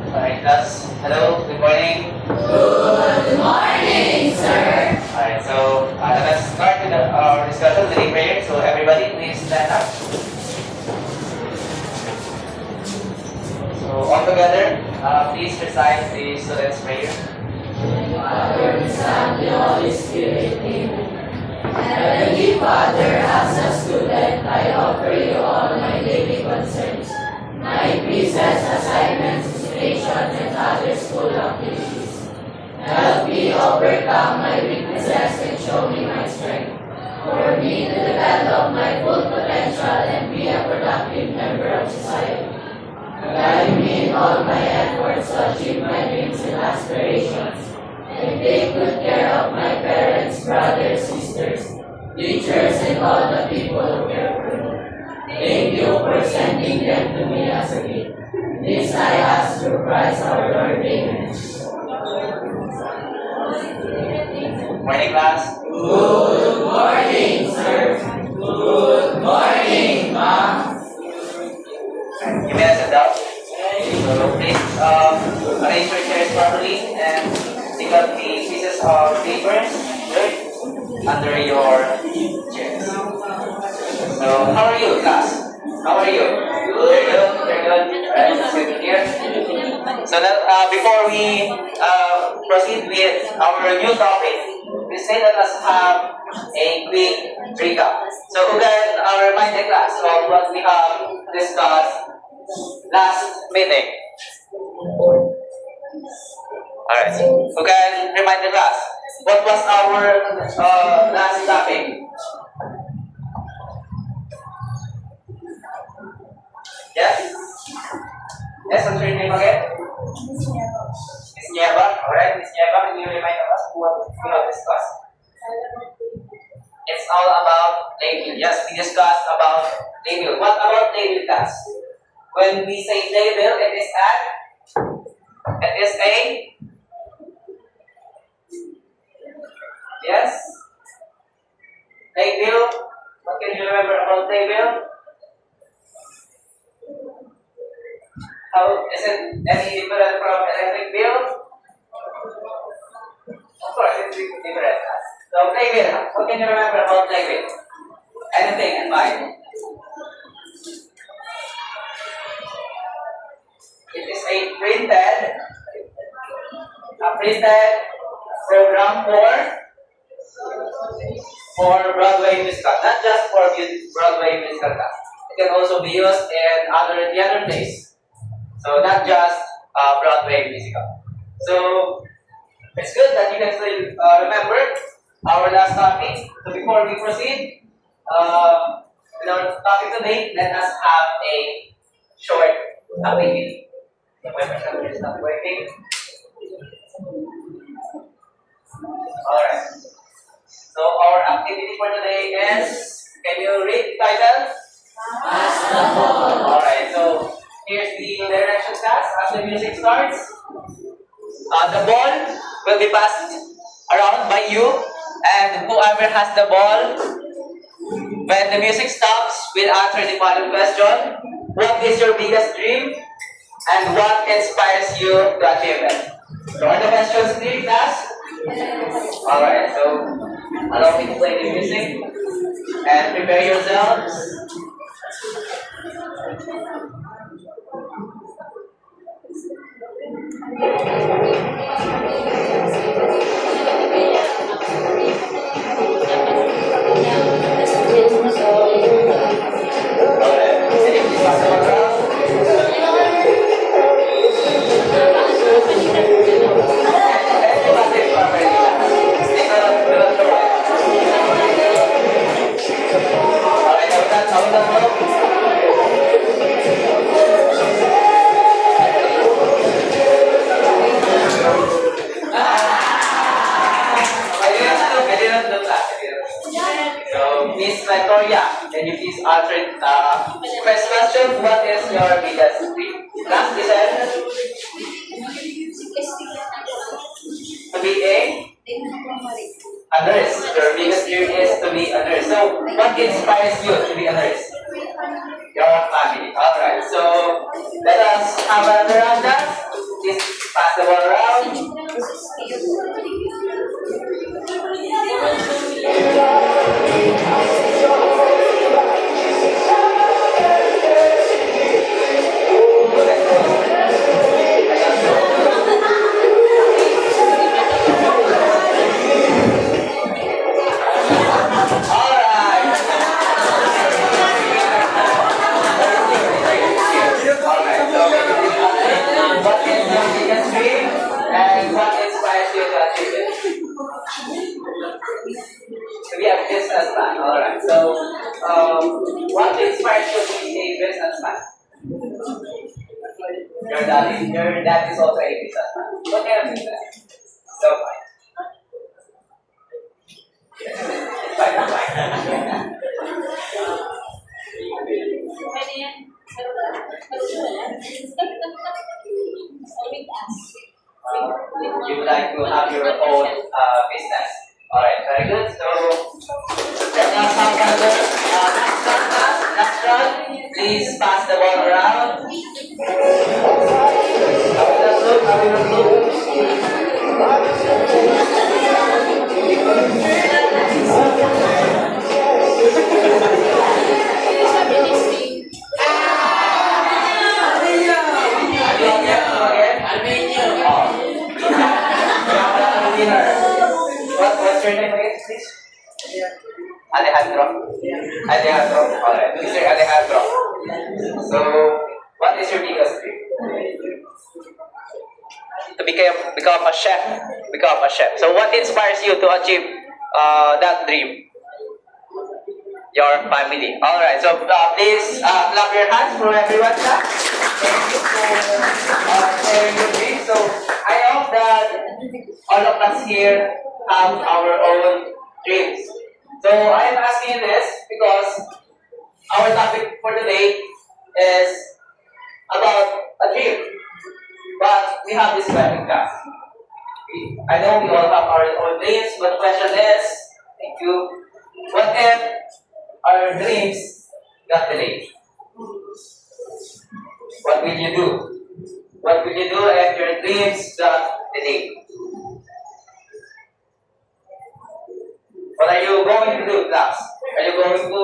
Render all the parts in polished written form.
Alright, class. Hello, good morning. Good morning, sir. Alright, so let us start with our discussion, daily prayer. So everybody, please stand up. So all together, please recite the student's prayer. Father, Son, the Holy Spirit, Amen. Heavenly Father, as a student, I offer you all my daily concerns, my quizzes, assignments, situations, and other school activities. Help me overcome my weaknesses and show me my strength, for me to develop my full potential and be a productive member of society. Guide me in all my efforts to achieve my dreams and aspirations, and take good care of my parents, brothers, sisters, teachers, and all the people who care for me. Thank you for sending them to me as a gift. This I ask through Christ our Lord. Amen. Morning, class. Good morning, sir. Good morning, ma'am. You may sit down. So please arrange your chairs properly and take out the pieces of papers under your chairs. So how are you, class? How are you? Very good. Very good. Alright, let's get in here. So that before we proceed with our new topic, we say let us have a quick recap. So who can remind the class of what we have discussed last meeting? Alright, who can remind the class? What was our last topic? Yes? Yes, what's your name again? Miss Nieva. Alright, Miss Nieva, can you remind us what we have discussed? It's all about label. Yes, we discussed about label. What about label, class? When we say label, it is a yes? Label. What can you remember about label? How is it any different from electric bill? Of course, it's different. So label. What can you remember about label? Anything in mind? It is a printed program for Broadway musical, not just for Broadway musical cast. It can also be used in the other plays. So not just Broadway musical. So it's good that you can still remember our last topic. So before we proceed with our topic today, let us have a short activity. My presenter is not working. Alright. So our activity for today is, can you read the title? Basketball. Alright, so here's the direction class. As the music starts, the ball will be passed around by you, and whoever has the ball, when the music stops, will answer the following question. What is your biggest dream? And what inspires you to achieve it? So are the questions clear, class? Alright, so allow me to play the music and prepare yourselves. Alright, can you please pass the background? So, Miss Victoria, can you please answer the first question? What is your biggest dream? Last, you said to be a nurse. Your biggest dream is to be a nurse. So, what inspires you to be a nurse? Your family. Alright, so let us have another round dance. be a businessman. Alright, so what inspires you to be a businessman? Your dad is also a businessman. What kind of business? So fine. It's fine. You would like to have your own business. Alright, very good. So let us have another next run. Please pass the ball around. I will What's your name again, please? Alejandro. Alejandro. Alright, Mr. Alejandro. So, what is your biggest dream? To become a chef. Become a chef. So, what inspires you to achieve that dream? Your family. Alright, so please clap your hands for everyone. Thank you for sharing your dream. So, I hope that all of us here have our own dreams. So I am asking this because our topic for today is about a dream. But we have this question class. I know we all have our own dreams, but the question is, thank you, what if our dreams got delayed? What will you do? What will you do if your dreams got delayed? What are you going to do, class? Are you going to...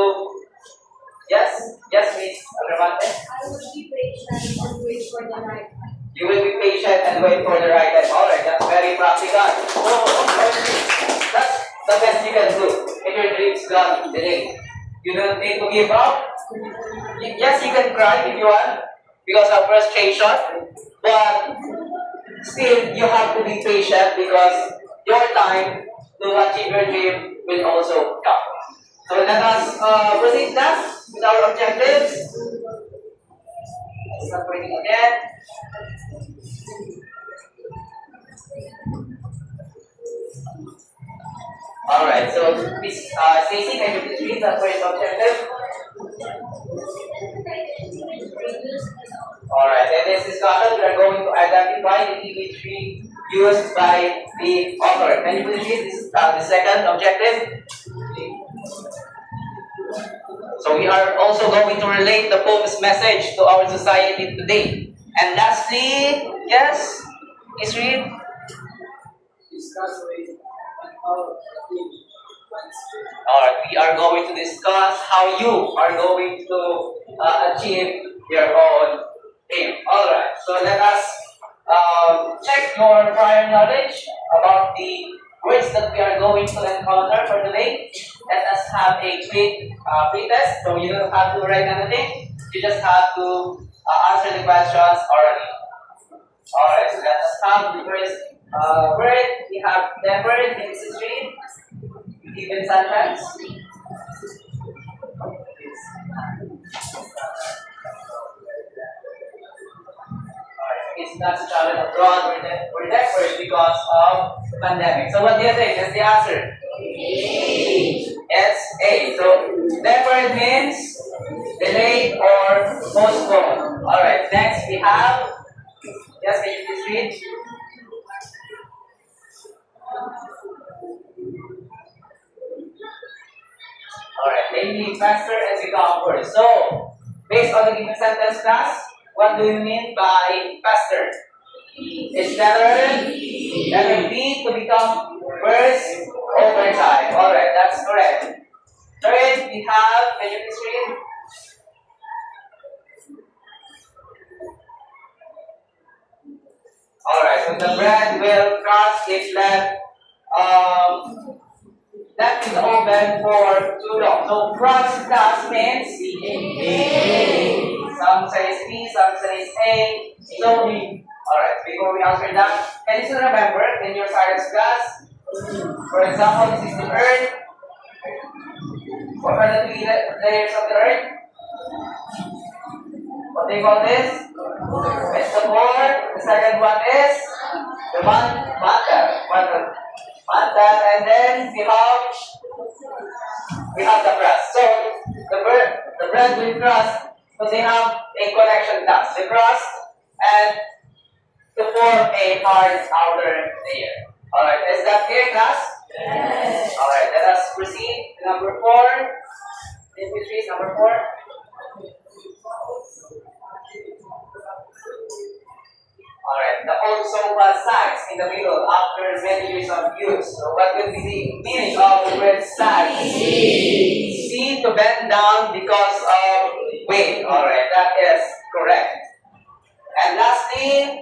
Yes? Yes, Miss Agravante? I will be patient and wait for the right time. You will be patient and wait for the right time. Alright, that's very practical. So, that's the best you can do if your dreams got delayed. You don't need to give up. Yes, you can cry if you want because of frustration, but still you have to be patient because your time to achieve your dream will also come. So let us proceed class with our objectives. Start writing again. Alright, so Miss Stacy, can you please read the first objective? Alright, in this discussion, we are going to identify the imagery used by the author. Can you please read this, the second objective? So we are also going to relate the poem's message to our society today. And lastly, yes, please read. Discuss ways and how Alright, we are going to discuss how you are going to achieve your own aim. Alright, so let us check your prior knowledge about the words that we are going to encounter for today. Let us have a quick pre-test. So you don't have to write anything. You just have to answer the questions orally. Alright, so let us have the first word. We have leopard in this street. Given sentence. It's not to travel abroad or leopard because of the pandemic. So what do you think? That's the answer. It's A. So leopard means delayed or postponed. Alright, next we have, yes, can you please read? Alright, maybe faster as we go forward. So, based on the given sentence class, what do you mean by faster? It's letter B to become worse over time. Alright, that's correct. Third, we have, can you please read? Alright, so the bread will cross its left left is open for too long. So cross class means A. Some says B, some says A. So alright, before we answer that, can you still remember in your science class? For example, this is the earth What are the three layers of the earth? What do you call this? It's the core. The second one is the mantle, and then we have the crust. So the bread with crust, so they have a connection dust. The crust and to form a hard outer layer. Alright, is that clear, class? Yes. Alright, let us proceed to number 4. Which is number 4? Alright, the also sags in the middle after many years of use. So what will be the meaning of the word sag? See to bend down because of weight. Alright, that is correct. And lastly,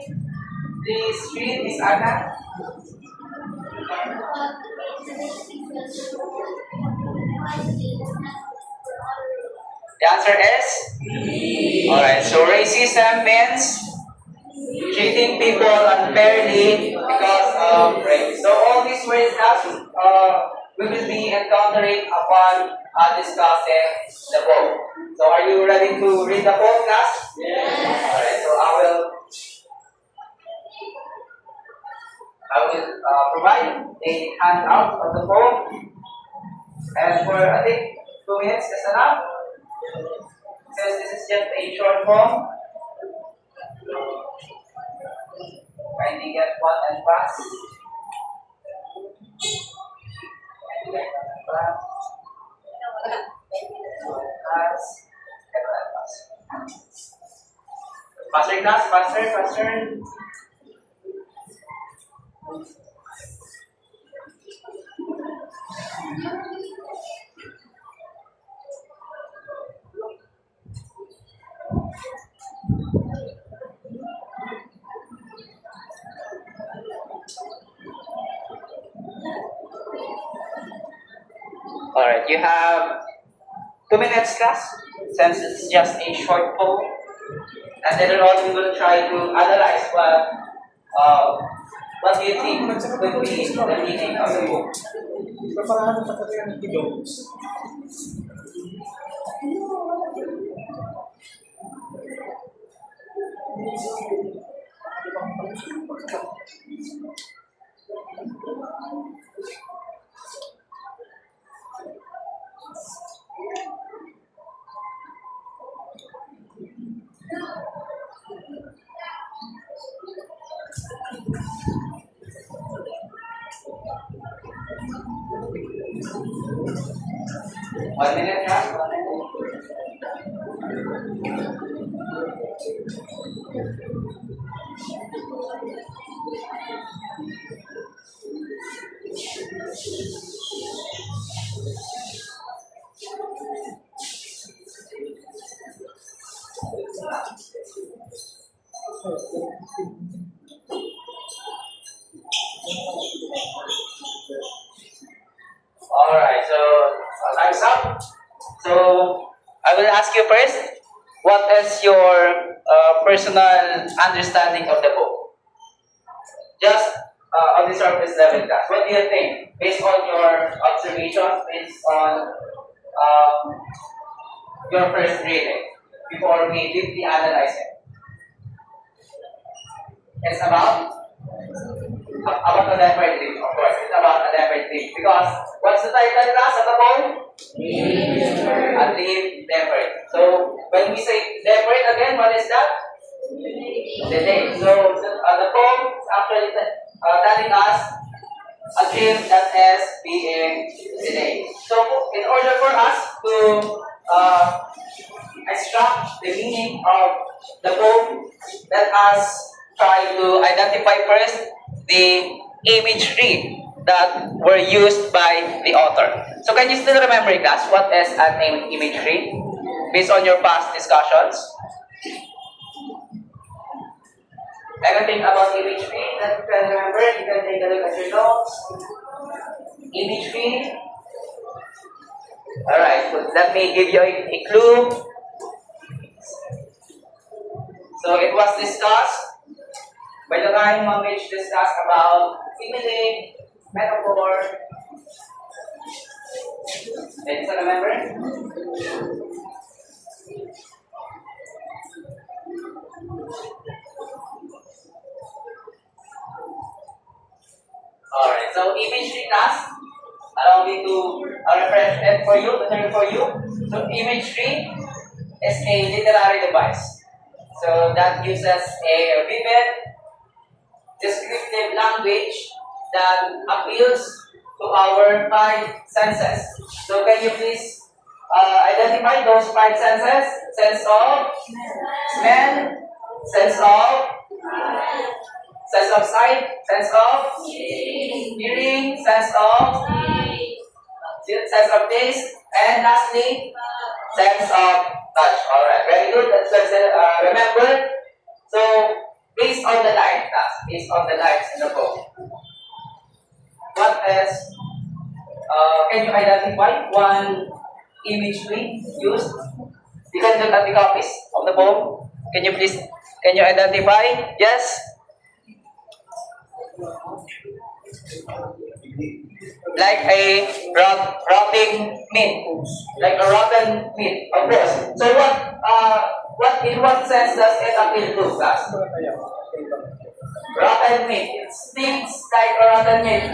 the street is Anna. The answer is? Alright, so racism means treating people unfairly because of race. So all these words that we will be encountering upon discussing the poem. So are you ready to read the poem, class? Yes. Alright, so I will provide a handout of the poem. And for I think 2 minutes is enough. Since this is just a short poem. Kindly get one and pass. Kindly get one and pass. Get one and pass. Faster class, faster. Alright, you have 2 minutes, class, since it's just a short poem. And later on, we will try to analyze what do you think would be the meaning of the book. Preparahan sa kanya ng videos. One minute, class, 1 minute. Alright, so time's up. So I will ask you first, what is your personal understanding of the book? Just on the surface level, class. What do you think, based on your observations, based on your first reading, before we deeply analyze it? It's about a different thing, of course. It's about a different thing. Because what's the title, class, of the poem? A dream different. So when we say different again, what is that? The day. So the poem is actually telling us a dream that is being today. So in order for us to extract the meaning of the poem, let us try to identify first the imagery that were used by the author. So can you still remember, class, what is an imagery based on your past discussions? Anything about imagery that you can remember? You can take a look at your notes. Imagery. Alright, so let me give you a clue. So it was discussed by the time which discussed about simile, metaphor, Ladies and remember? Alright, so imagery class, allow me to refresh it for you, to turn for you. So imagery is a literary device. So that gives us a vivid, descriptive language that appeals to our five senses. So can you please identify those five senses? Sense of smell, sense of sight, sense of hearing, sense of taste, and lastly, sense of touch. Alright, very good. Remember, so based on the light, based on the lights in the book, what is, can you identify one imagery used? You can look at the copies of the book. Can you identify? Yes? Like a rotting meat, like a rotten meat, of course. So in what sense does it appeal to us? Rotten meat. It stinks like a rotten meat.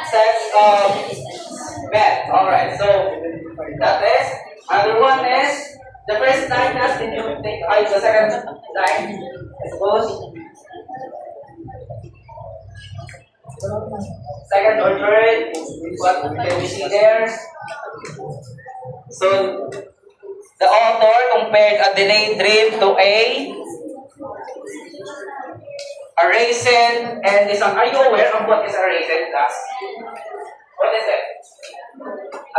Sense of bad. Alright, so that is. Another one is the first line. Can you take the second line? I suppose. Second or third, what can we see there? So, the author compared a delayed dream to a raisin and this one. Are you aware of what is a raisin, class? What is it?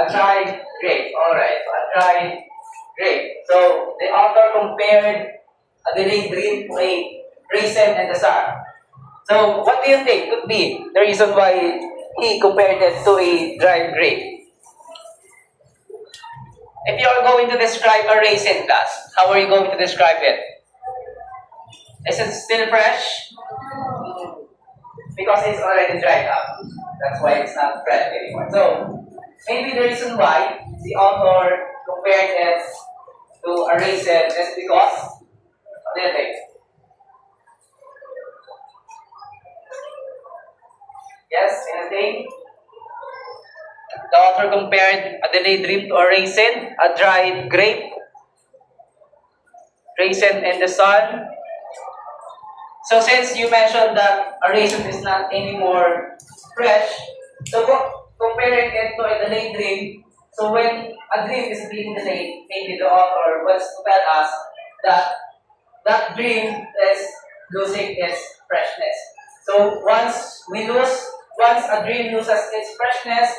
A dried grape. Alright, a dried grape. So, the author compared a delayed dream to a raisin and the sun. So, what do you think could be the reason why he compared it to a dried grape? If you are going to describe a raisin, class, how are you going to describe it? Is it still fresh? Because it's already dried up. That's why it's not fresh anymore. So, maybe the reason why the author compared it to a raisin is because, what do you think? Yes, anything? The author compared a delayed dream to a raisin, a dried grape, raisin in the sun. So since you mentioned that a raisin is not anymore fresh, so comparing it to a delayed dream, so when a dream is being delayed, maybe the author wants to tell us that that dream is losing its freshness. So once a dream loses its freshness,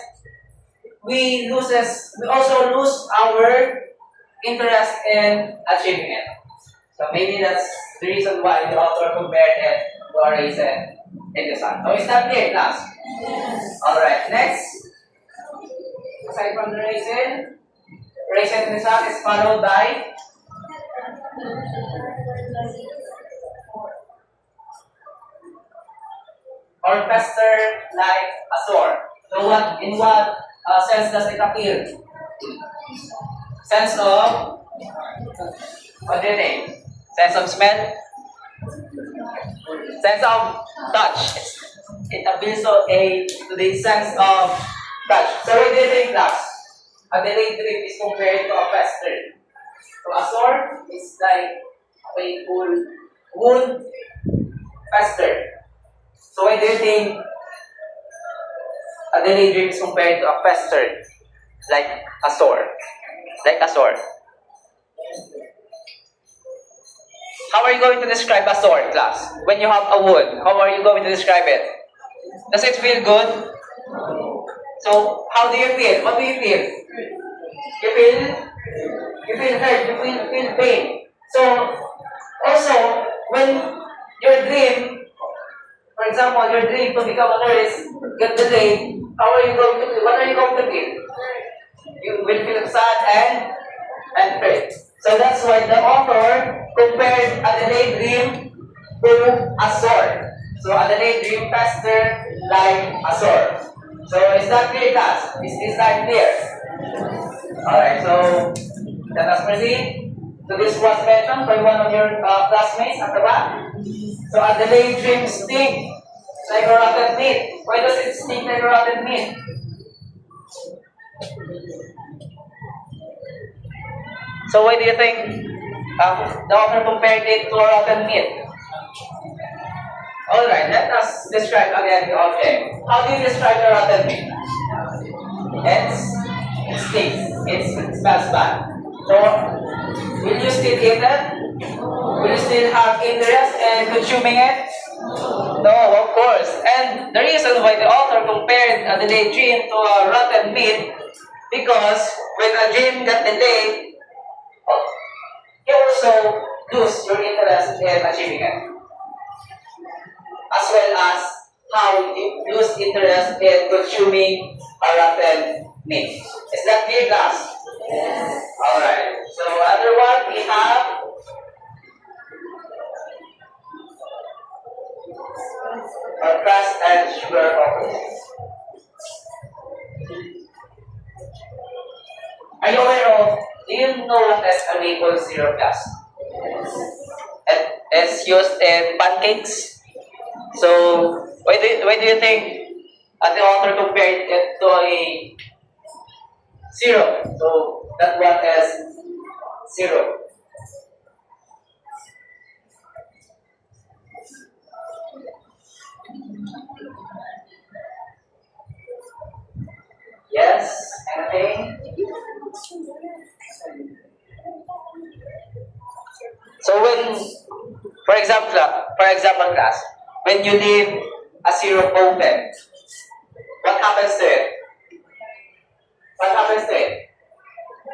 we also lose our interest in achieving it. So maybe that's the reason why the author compared it to a raisin in the sun. So is that clear, class? Yes. Alright, next. Aside from the raisin in the sun is followed by or fester like a sword. So in what sense does it appear? Sense of, what do you think? Sense of smell? Sense of touch. It appeals to the sense of touch. So what do you think, class? A delayed dream is compared to a fester. So a sword is like a painful wound, fester. So why do you think a delayed dream is compared to a fester, like a sword? Like a sword. How are you going to describe a sword, class? When you have a wound, how are you going to describe it? Does it feel good? So how do you feel? What do you feel? You feel hurt, you feel pain. So also when your dream, for example, your dream to become a nurse get delayed, how are you going to feel? What are you going to feel? You will feel sad and hurt. So that's why the author compared a delayed dream to a sword. So a delayed dream fester like a sword. So is that clear, class? Is this slide clear? Alright, so let us proceed. So this was mentioned by one of your classmates at the back. So a delayed dream stink like a rotten meat. Why does it stink like a rotten meat? So why do you think the author compared it to a rotten meat? Alright, let us describe again the object. How do you describe the rotten meat? It stinks. It smells bad. So, will you still eat it? Will you still have interest in consuming it? No, of course. And the reason why the author compared a delayed dream to a rotten meat, because when a dream got delayed, you also lose your interest in achieving it. As well as how you lose interest in consuming a rotten meat. Is that clear, class? Yes. Alright. So other one we have crust and sugar bubbles. Are you aware of, do you know what is a maple syrup, class? It's used in pancakes. So why do you think the author compared it to a syrup? So that one is syrup. Yes, anything? So when, for example, class, when you leave a syrup open, what happens to it? What happens to it?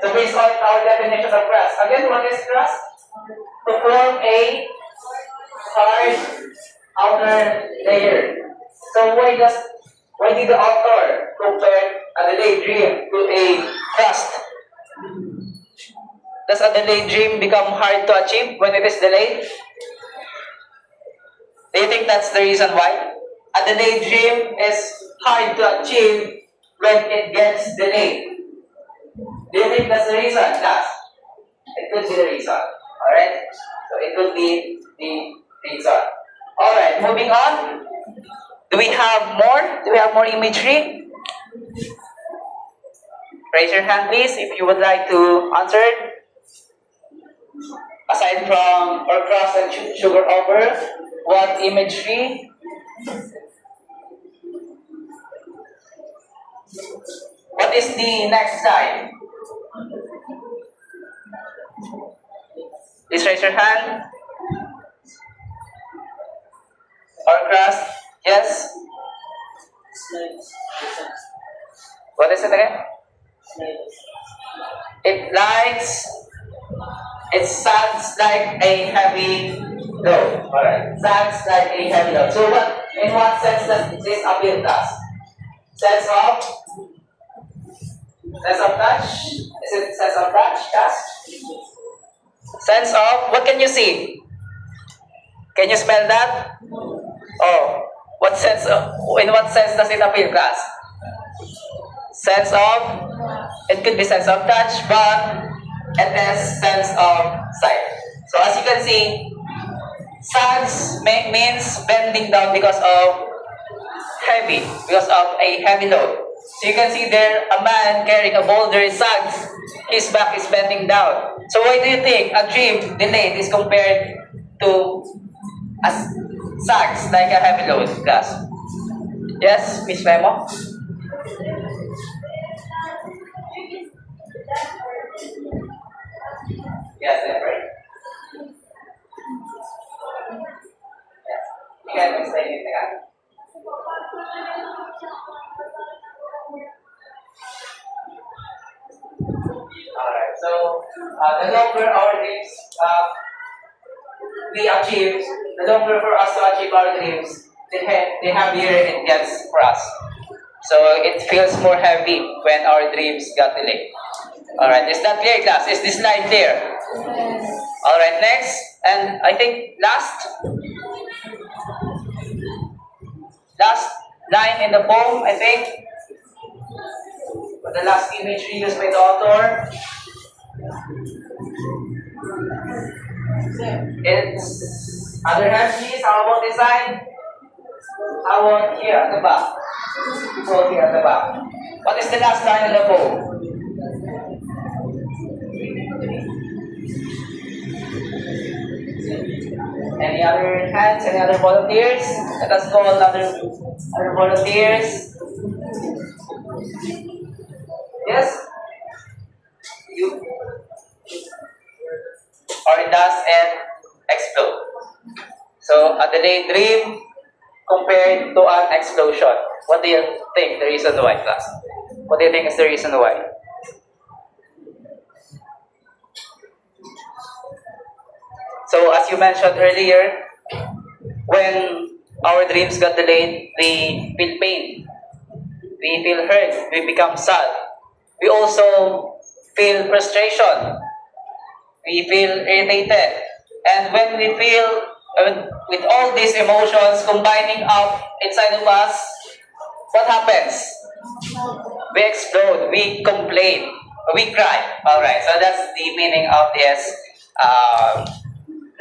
So based on our definition of crust, again, what is crust? To form a hard outer layer. So why did the author compare a delayed dream to a crust? Does a delayed dream become hard to achieve when it is delayed? Do you think that's the reason why? A delayed dream is hard to achieve when it gets delayed. Do you think that's the reason? Yes. It could be the reason. Alright? So it could be the reason. Alright, moving on. Do we have more? Do we have more imagery? Raise your hand please if you would like to answer it. Aside from or cross and sugar over, what imagery? What is the next slide? Please raise your hand. Or cross? Yes? What is it again? It sounds like a heavy load. Alright. Sounds like a heavy load. So in what sense does this appeal to us? Sense of touch? Is it sense of touch? Yes? Sense of, what can you see? Can you smell that? Oh, in what sense does it appeal, class? Sense of, it could be sense of touch, but it is sense of sight. So as you can see, sags means bending down because of a heavy load. So you can see there, a man carrying a boulder sags, his back is bending down. So why do you think a dream delayed is compared to a sags like a heavy load, class? Yes, Miss Memo? Yes, that's right. Yes. You can explain it again. Alright, so the longer our dreams we achieve, the longer for us to achieve our dreams, the heavier it gets for us. So it feels more heavy when our dreams got delayed. Alright, is that clear, class? Is this slide clear? Yes. Alright, next, and I think last line in the poem, I think. The last imagery used by the author, it's other hand please. How about this side? How about here at the back? So here at the back. What is the last line of the poem? Any other hands? Any other volunteers? Let us call other volunteers. Yes? You? Or it does and explode. So, a delayed dream compared to an explosion. What do you think the reason why, class? What do you think is the reason why? So, as you mentioned earlier, when our dreams got delayed, we feel pain, we feel hurt, we become sad. We also feel frustration, we feel irritated. And when we feel, with all these emotions combining up inside of us, what happens? We explode, we complain, we cry. Alright, so that's the meaning of this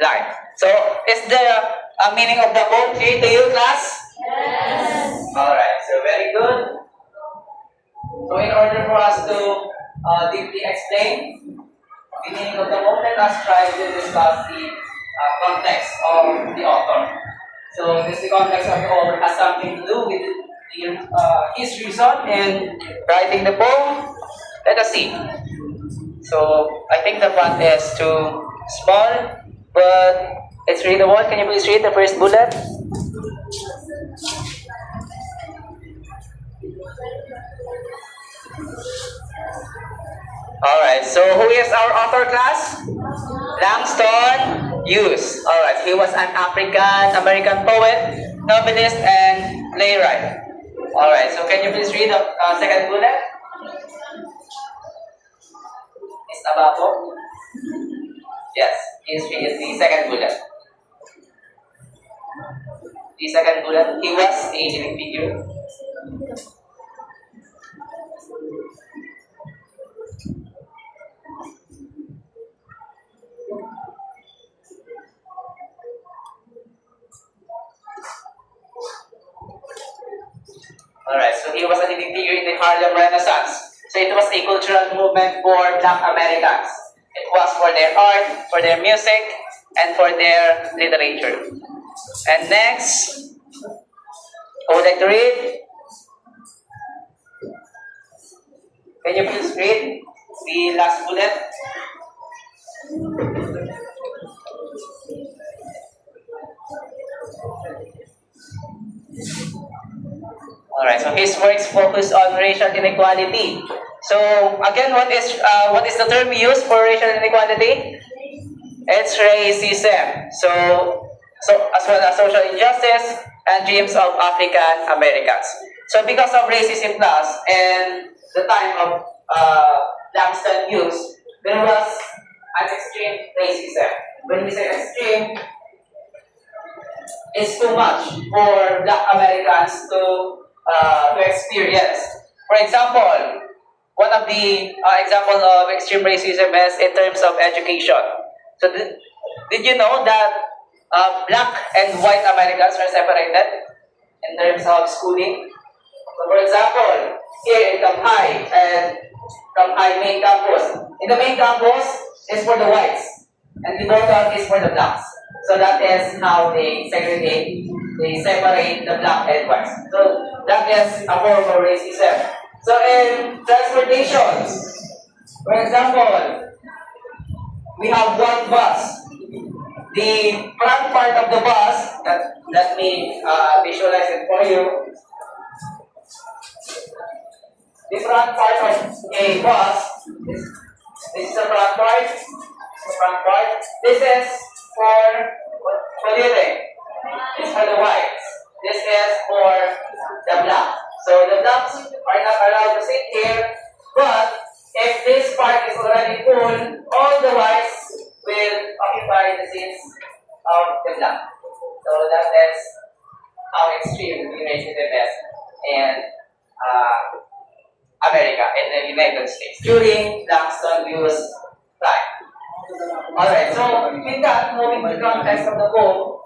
line. So, is there a meaning of the poem clear to you, class? Yes. Alright, so very good. So, in order for us to deeply explain the meaning of the poem, let us try to discuss the context of the author. So, the context of the author has something to do with his reason in writing the poem. Let us see. So, I think the font is too small, but it's readable. Can you please read the first bullet? Alright, so who is our author, class? Langston Hughes. Alright, he was an African-American poet, novelist, and playwright. Alright, so can you please read the second bullet? Miss Abapo? Yes, please read the second bullet. The second bullet, he was a living figure. Alright, so he was a leading figure in the Harlem Renaissance. So it was a cultural movement for Black Americans. It was for their art, for their music, and for their literature. And next, who would like to read? Can you please read the last bullet? Alright, so his works focus on racial inequality. So again, what is the term used for racial inequality? It's racism. So as well as social injustice and dreams of African Americans. So because of racism class and the time of Langston Hughes, there was an extreme racism. When we say extreme, it's too much for Black Americans to experience. For example, one of the example of extreme racism is in terms of education. So did you know that Black and white Americans are separated in terms of schooling? So for example, here in Kamhai and Kamhai main campus. In the main campus is for the whites and the bottom is for the blacks. So that is how they segregate, they separate the black and whites. So that is a form of racism. So in transportation, for example, we have one bus. The front part of the bus, let me visualize it for you. The front part of a bus, this is the front part. The front part. This is for what do you think? It's for the whites. This is for the black. So the blacks are not allowed to sit here, but if this part is already full, all the whites will occupy the seats of the black. So that is how extreme the racism is in America in the United States during Langston Hughes' time. Alright, so with that, moving to the context of the poem,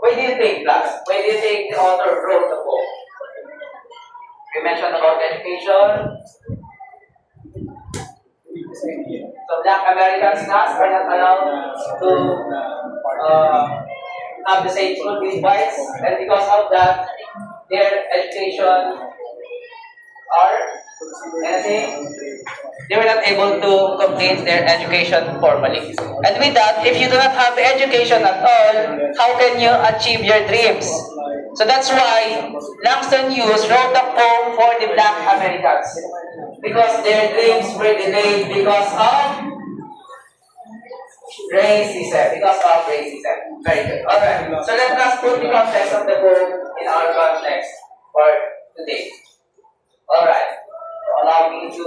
why do you think, class? Why do you think the author wrote the poem? We mentioned about education. So Black Americans class are not allowed to have the same school with whites, and because of that, their education are anything, they were not able to complete their education formally. And with that, if you do not have education at all, how can you achieve your dreams? So that's why Langston Hughes wrote a poem for the Black Americans, because their dreams were delayed because of racism. Very good. Alright, so let us put the context of the poem in our context for today. Alright, so allow me to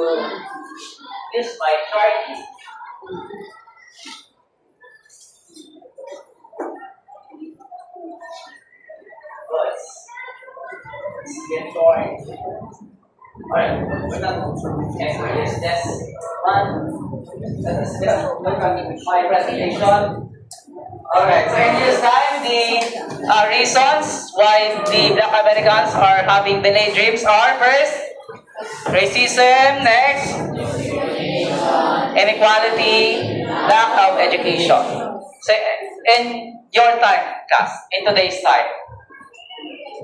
use my chart. Let's get going. Alright, we're done. Next one is this one. Let us look at my presentation. Alright, so in this time, the reasons why the Black Americans are having delayed dreams are first, racism, next, inequality, lack of education. So in your time, class, in today's time,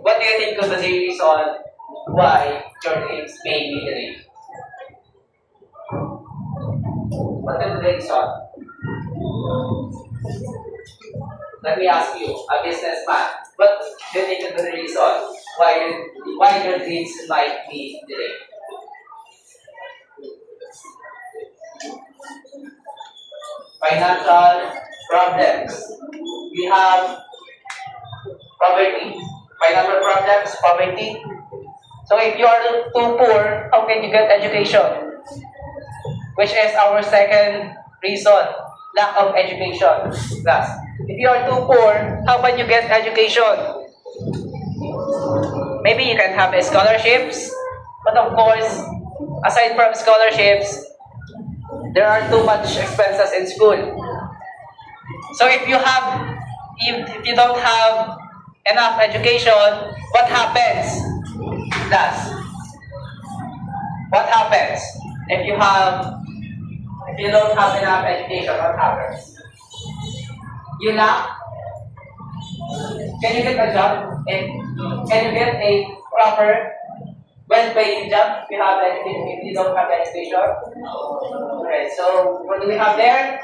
what do you think of the reason why your dreams may be delayed? What is the reason? Let me ask you, a businessman, what do you think of the reason why your dreams might be delayed? Financial problems. We have poverty. Financial problems, poverty. So if you are too poor, how can you get education? Which is our second reason, lack of education. Class. If you are too poor, how can you get education? Maybe you can have scholarships, but of course, aside from scholarships, there are too much expenses in school. So if you don't have enough education, what happens? Class. What happens if you don't have enough education? What happens? You lack. Can you get a job? And can you get a proper, well-paying job if you don't have education? Okay, so what do we have there?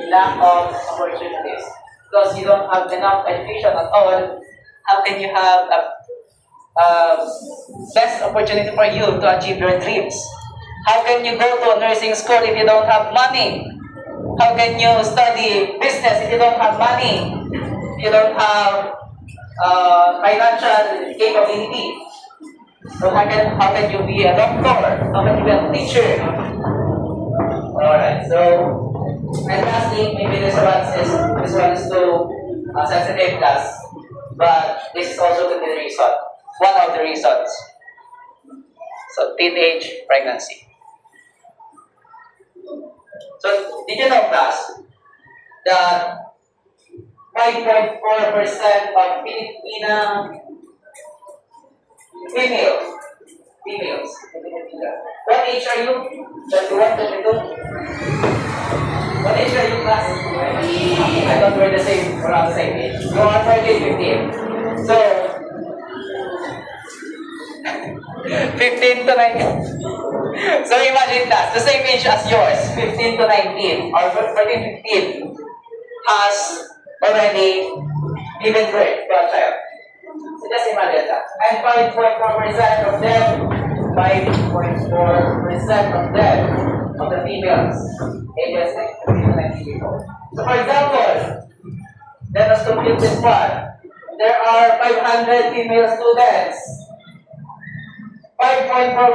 Lack of opportunities. Because you don't have enough education at all, how can you have a best opportunity for you to achieve your dreams? How can you go to a nursing school if you don't have money? How can you study business if you don't have money? If you don't have financial capability? So how can you be a doctor? How can you be a teacher? Alright, so and lastly, maybe this one is too sensitive class, but this is also the reason, one of the reasons. So teenage pregnancy. So did you know, class, that 5.4% of Filipina females. What age are you? 21, 22? What age are you, class? I thought we're the same, we're not the same age. You are 14, 15. So 15 to 19. So imagine that, the same age as yours, 15 to 19, or 14, 15, has already given birth to a child. So just imagine that. And 5.4% of them, of the females, ages 15 to 19 people. So for example, let us compute this one. There are 500 female students. 5.4%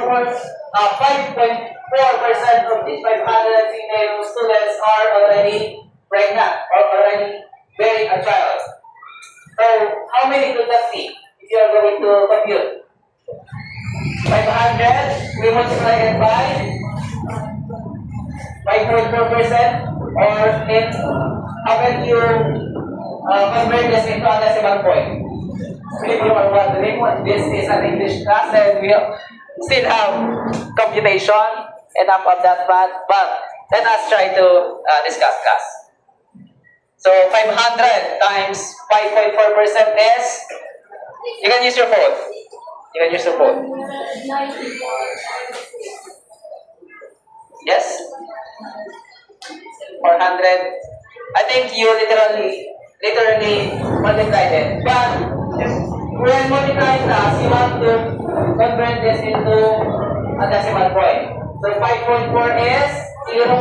of these 500 female students are already pregnant or already bearing a child. So, how many could that be if you are going to compute? 500, we multiply it by 5.4%, or in, how can you convert this into a decimal point? If you are wondering what this is an English class, and we still have computation, enough of that math, but let us try to discuss class. So 500 times 5.4% is, you can use your phone. You can use your phone. Yes? 400. I think you literally multiplied it. But when multiplying class, you want to convert this into a decimal point. So 5.4 is 0.054.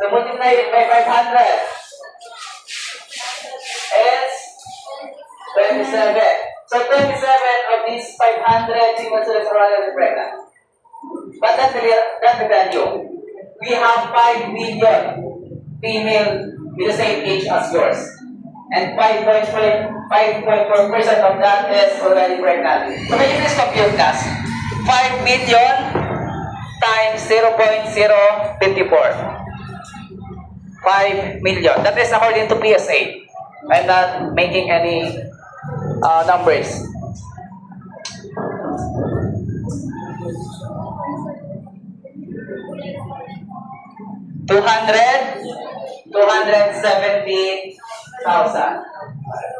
So multiply it by 500. It's 27. So 27 of these 500 equals to the surrounding pregnant. But that's the value. We have 5 million female with the same age as yours. And 5.4% of that is already pregnant. So can you please compute that? 5 million times 0.054. 5 million. That is according to PSA. I'm not making any numbers. 270,000.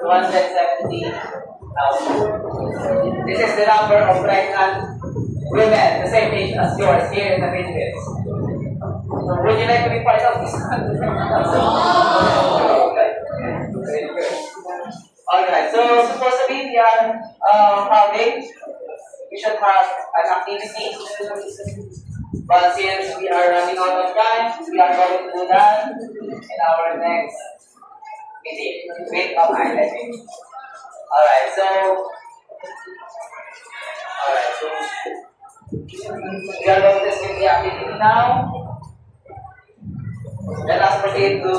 270,000. This is the number of pregnant women the same age as yours here in the Philippines. So would you like to be part of this? Okay. Very good. Alright, so supposedly we should have an activity. But since we are running out of time, we are going to do that in our next meeting with our highlighting. Alright, so we are going to skip the activity now. Let us proceed to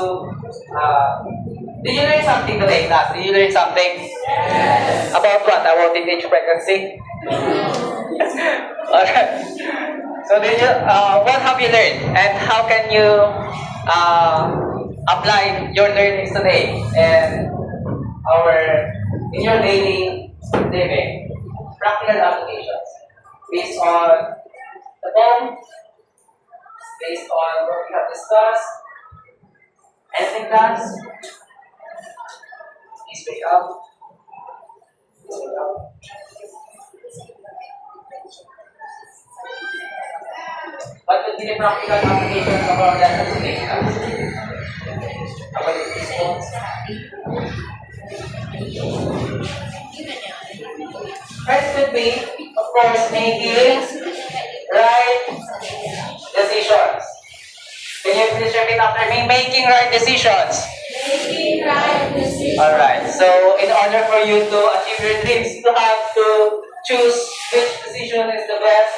did you learn something today, class? Did you learn something? Yes. About what? About teenage pregnancy? Alright. So what have you learned? And how can you apply your learnings today in your daily living? Practical applications. Based on the poem, based on what we have discussed. Anything, class? Please wake up. Please wake up. What would be the practical applications of our lesson today, class? About these points? First would be, of course, making right decisions. Can you please repeat after me? Making right decisions. Making right decisions. Alright, so in order for you to achieve your dreams, you have to choose which decision is the best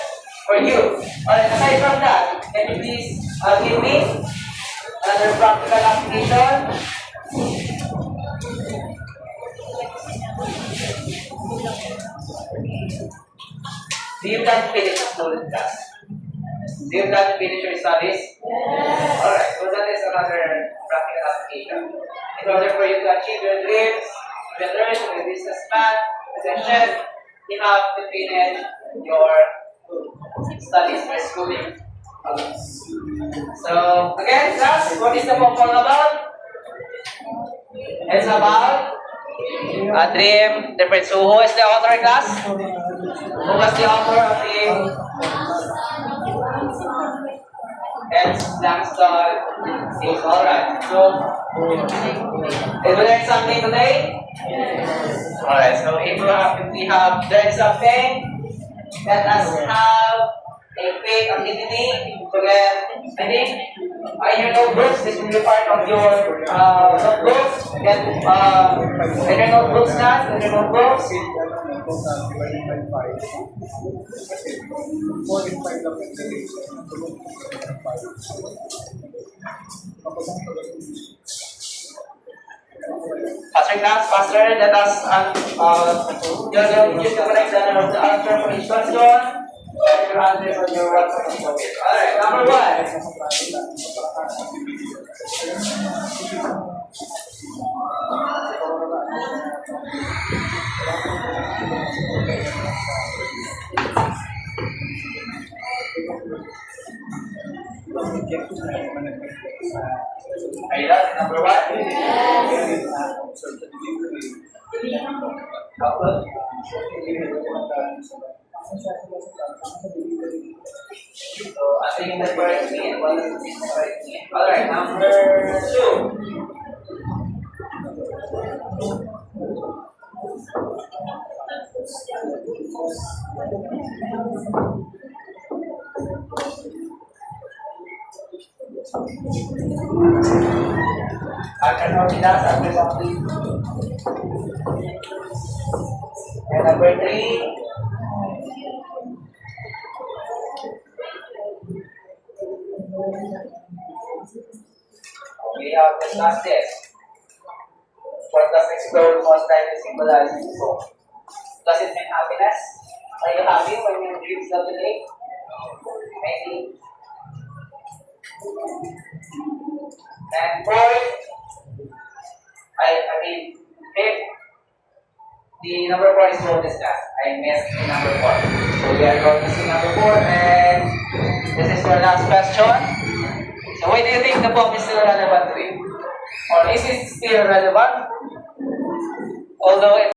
for you. Alright, aside from that, can you please give me another practical application? Do you plan to finish school in class? Do you plan to finish your studies? Yes. Alright, so that is another practical application. In order for you to achieve your dreams, your learn to be a businessman, as I said, you have to finish your studies or schooling. So, again, class, what is the poem all about? It's about a dream difference. So, who is the author, class? Who was the author of the It's Langston. It's alright. So, did we learn something today? Yes. Alright, so if we have learned something, let us have a quick activity to get, I think, in your notebooks, this will be part of your notebooks. Get in your notebooks, class, in your notebooks. 4 and 5 lang ang delay. Pastor class, Pastor, let us use the correct letter of the answer for each question. And your answers on your WhatsApp. Alright, number 1. Are you done? Number 1? Couple. So, answering the correctly and one is correctly. Alright, number 2. Akan Hormidas, after something. And number 3. We have discussed this. What does explode most likely symbolize in the soul? Does it mean happiness? Are you happy when you dream of the day? Maybe. And fourth, if the number 4 is well discussed, I missed the number 4. So we are going to see number 4, and this is your last question. So why do you think the poem is still relevant to you? Or is it still relevant? Although